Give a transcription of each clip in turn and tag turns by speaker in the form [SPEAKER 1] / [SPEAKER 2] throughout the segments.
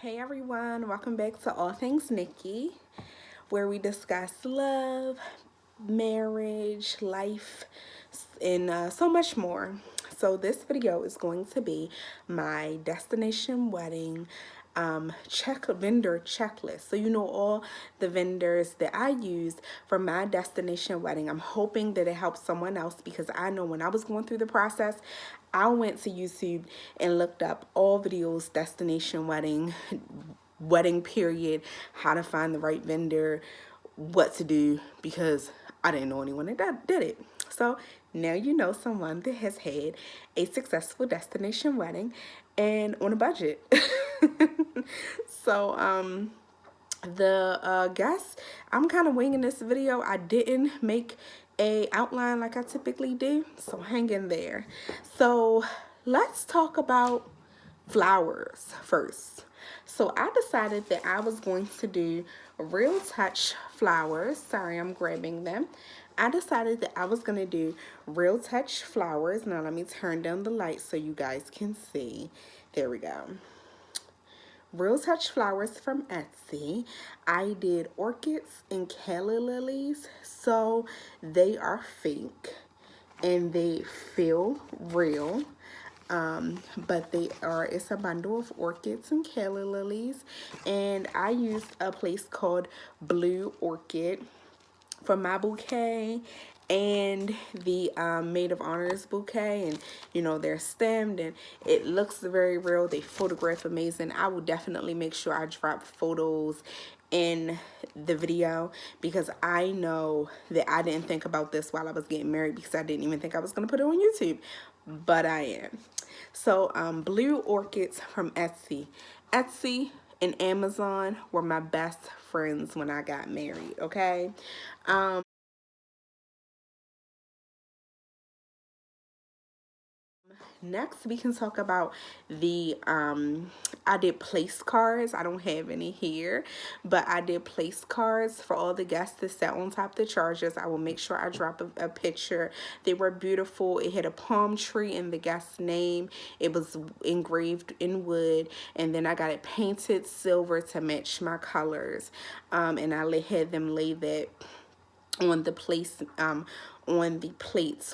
[SPEAKER 1] Hey everyone, welcome back to All Things Nikki, where we discuss love, marriage, life, and so much more. So this video is going to be my destination wedding vendor checklist. So you know all the vendors that I used for my destination wedding. I'm hoping that it helps someone else because I know when I was going through the process, I went to YouTube and looked up all videos, destination wedding period, how to find the right vendor, what to do, because I didn't know anyone that did it. So now you know someone that has had a successful destination wedding and on a budget. So the guests, I'm kind of winging this video. I didn't make a outline like I typically do, so hang in there. So let's talk about flowers first. So I decided that I was going to do Real Touch flowers. Sorry, I'm grabbing them. I decided that I was going to do Real Touch flowers. Now let me turn down the light so you guys can see. There we go. Real Touch flowers from Etsy. I did orchids and calla lilies, so they are fake and they feel real. But it's a bundle of orchids and calla lilies, and I used a place called Blue Orchid for my bouquet and the maid of honors bouquet, and you know they're stemmed and it looks very real. They photograph amazing. I will definitely make sure I drop photos in the video because I know that I didn't think about this while I was getting married because I didn't even think I was going to put it on YouTube, but I am. So Blue Orchids from Etsy. Etsy and Amazon were my best friends when I got married, okay? Next, we can talk about the, I did place cards. I don't have any here, but I did place cards for all the guests that sat on top of the chargers. I will make sure I drop a picture. They were beautiful. It had a palm tree in the guest's name. It was engraved in wood, and then I got it painted silver to match my colors. And I had them lay that on the plates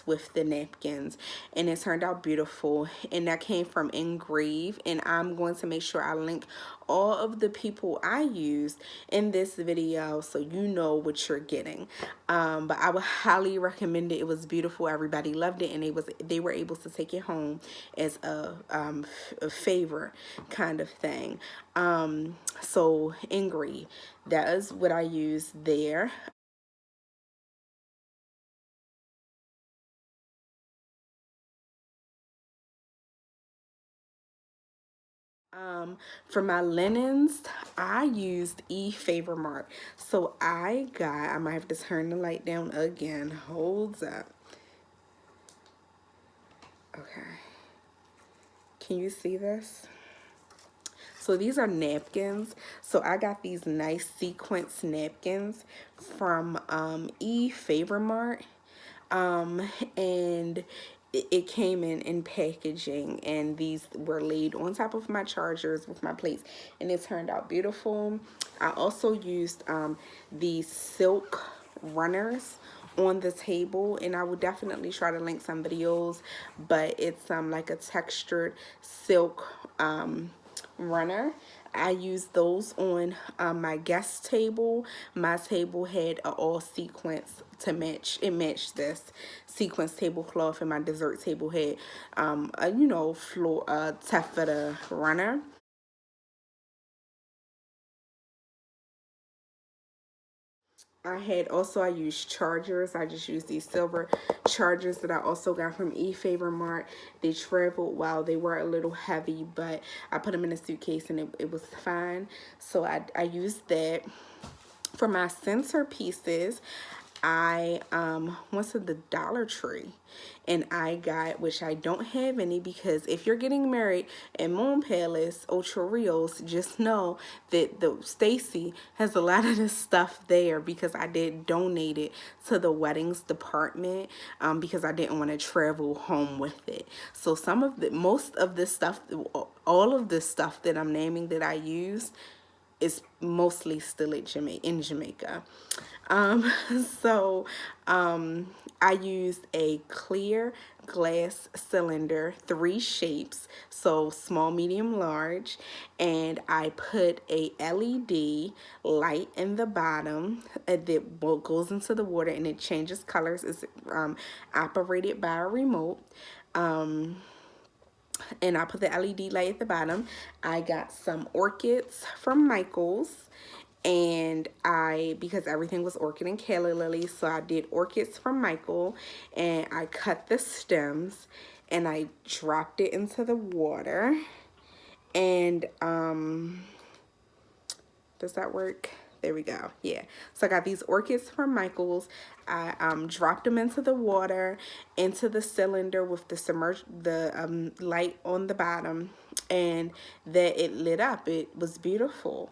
[SPEAKER 1] with the napkins, and it turned out beautiful. And that came from Engrave, and I'm going to make sure I link all of the people I used in this video so you know what you're getting. But I would highly recommend it. It was beautiful. Everybody loved it, and they were able to take it home as a favor kind of thing. So Engrave, that is what I used there. For my linens, I used Favor Mart. So I might have to turn the light down again. Hold up. Okay. Can you see this? So these are napkins. So I got these nice sequence napkins from Favor Mart. And it came in packaging, and these were laid on top of my chargers with my plates, and it turned out beautiful. I also used these silk runners on the table, and I will definitely try to link some videos, but it's like a textured silk runner. I used those on my guest table. My table had an all sequence to match. It matched this sequence tablecloth, and my dessert table had taffeta runner. I used chargers. I just used these silver chargers that I also got from Favor Mart. They traveled well. They were a little heavy, but I put them in a suitcase and it was fine. So I used that. For my centerpieces, I went to the Dollar Tree and I got, which I don't have any, because if you're getting married in Moon Palace or Chorrillos, just know that the Stacy has a lot of this stuff there, because I did donate it to the weddings department, because I didn't want to travel home with it. So most of this stuff, all of this stuff that I'm naming that I use, is mostly still in Jamaica. Um, so I used a clear glass cylinder, 3 shapes, so small, medium, large, and I put a LED light in the bottom that goes into the water and it changes colors. It's operated by a remote. And I put the LED light at the bottom. I got some orchids from Michael's, and because everything was orchid and calla lily, so I did orchids from Michael, and I cut the stems and I dropped it into the water. And does that work? There we go. Yeah. So I got these orchids from Michael's. I dropped them into the water, into the cylinder with the light on the bottom, and that it lit up. It was beautiful.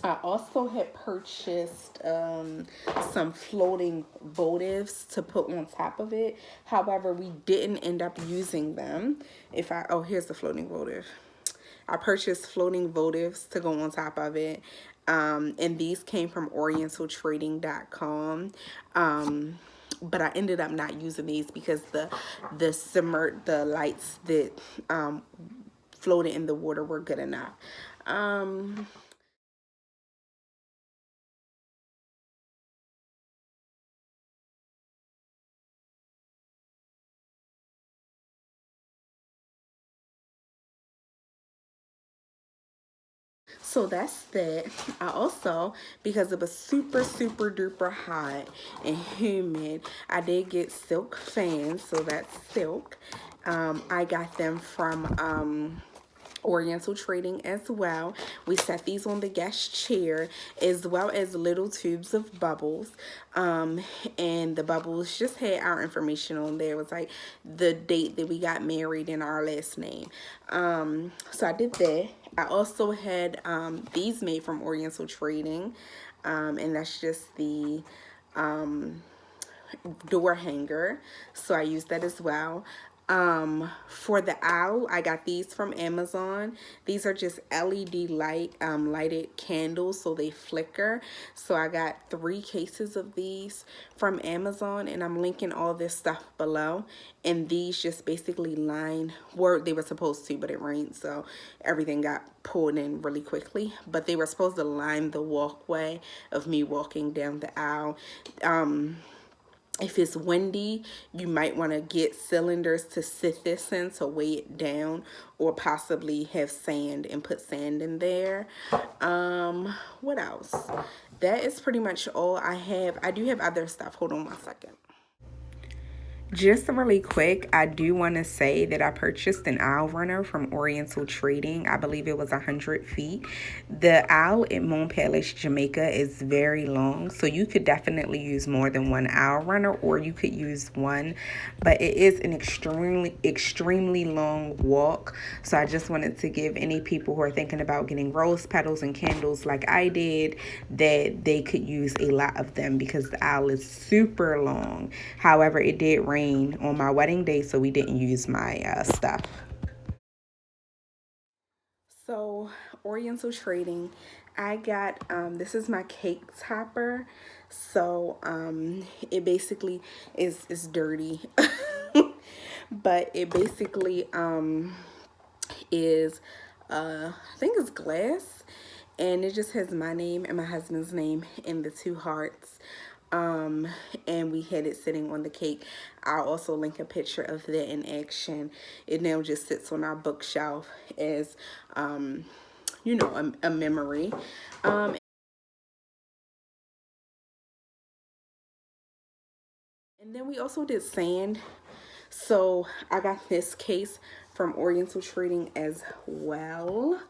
[SPEAKER 1] I also had purchased some floating votives to put on top of it. However, we didn't end up using them. Here's the floating votive. I purchased floating votives to go on top of it. And these came from orientaltrading.com. But I ended up not using these because the lights that floated in the water were good enough. So that's that. I also, because it was super, super duper hot and humid, I did get silk fans. So that's silk. I got them from Oriental Trading as well. We set these on the guest chair, as well as little tubes of bubbles. And the bubbles just had our information on there. It was like the date that we got married and our last name. So I did that. I also had these made from Oriental Trading. And that's just the door hanger, so I used that as well. For the owl, I got these from Amazon. These are just LED lighted candles, so they flicker. So I got 3 cases of these from Amazon, and I'm linking all this stuff below. And these just basically they were supposed to, but it rained, so everything got pulled in really quickly. But they were supposed to line the walkway of me walking down the aisle. If it's windy, you might want to get cylinders to sit this in to weigh it down, or possibly have sand and put sand in there. What else? That is pretty much all I have. I do have other stuff. Hold on 1 second. Just really quick, I do want to say that I purchased an owl runner from Oriental Trading. I believe it was 100 feet. The owl at Moon Palace, Jamaica is very long, so you could definitely use more than one owl runner, or you could use one, but it is an extremely long walk. So I just wanted to give any people who are thinking about getting rose petals and candles like I did, that they could use a lot of them, because the owl is super long. However, it did rain on my wedding day, so we didn't use my stuff. So Oriental Trading, I got this is my cake topper. So it basically is dirty, but it basically is I think it's glass, and it just has my name and my husband's name and the 2 hearts. And we had it sitting on the cake. I'll also link a picture of that in action. It now just sits on our bookshelf as a memory. And then we also did sand. So I got this case from Oriental Trading as well.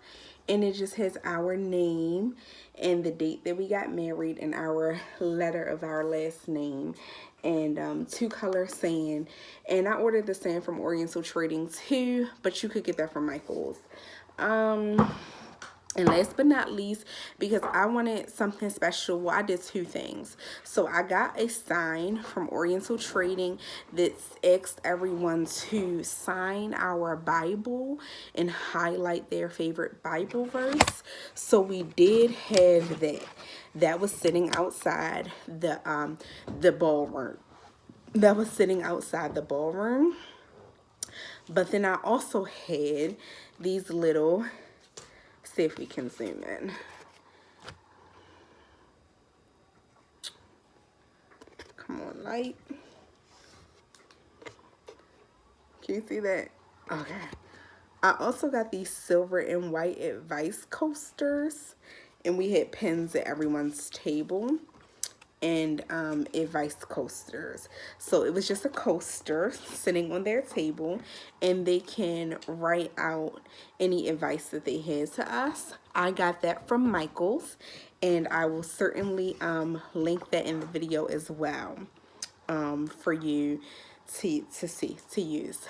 [SPEAKER 1] And it just has our name and the date that we got married and our letter of our last name, and 2-color sand. And I ordered the sand from Oriental Trading too, but you could get that from Michael's. And last but not least, because I wanted something special, well, I did 2 things. So I got a sign from Oriental Trading that's asked everyone to sign our Bible and highlight their favorite Bible verse. So we did have that. That was sitting outside the ballroom. That was sitting outside the ballroom. But then I also had these little, see if we can zoom in. Come on, light. Can you see that? Okay. I also got these silver and white advice coasters, and we had pins at everyone's table and advice coasters. So it was just a coaster sitting on their table, and they can write out any advice that they had to us. I got that from Michael's, and I will certainly link that in the video as well for you to see, to use.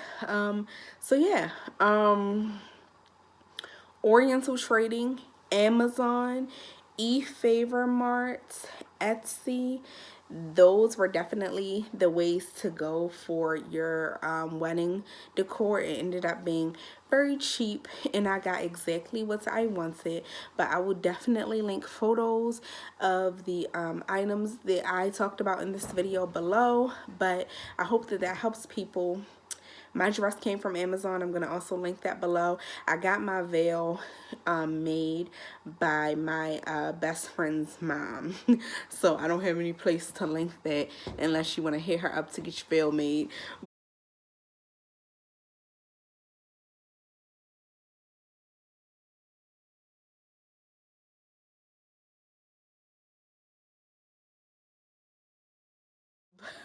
[SPEAKER 1] So yeah, Oriental Trading, Amazon, eFavorMart, Etsy. Those were definitely the ways to go for your wedding decor. It ended up being very cheap, and I got exactly what I wanted. But I will definitely link photos of the items that I talked about in this video below. But I hope that that helps people. My dress came from Amazon. I'm going to also link that below. I got my veil made by my best friend's mom. So I don't have any place to link that unless you want to hit her up to get your veil made.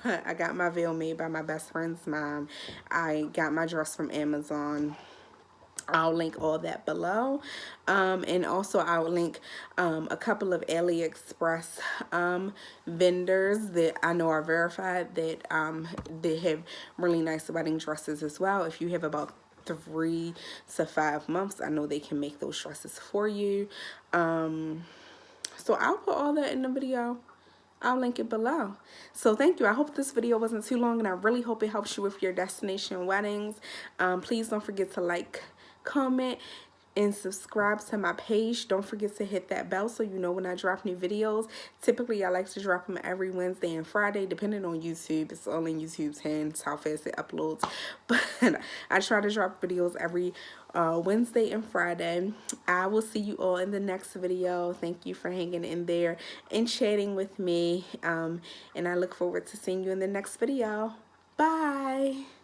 [SPEAKER 1] I got my veil made by my best friend's mom. I got my dress from Amazon. I'll link all that below, and also I'll link a couple of AliExpress vendors that I know are verified, that they have really nice wedding dresses as well. If you have about 3 to 5 months, I know they can make those dresses for you. So I'll put all that in the video. I'll link it below. So thank you. I hope this video wasn't too long, and I really hope it helps you with your destination weddings. Please don't forget to like, comment, and subscribe to my page. Don't forget to hit that bell so you know when I drop new videos. Typically, I like to drop them every Wednesday and Friday, depending on YouTube. It's all in YouTube's hands how fast it uploads. But I try to drop videos every Wednesday and Friday. I will see you all in the next video. Thank you for hanging in there and chatting with me. And I look forward to seeing you in the next video. Bye.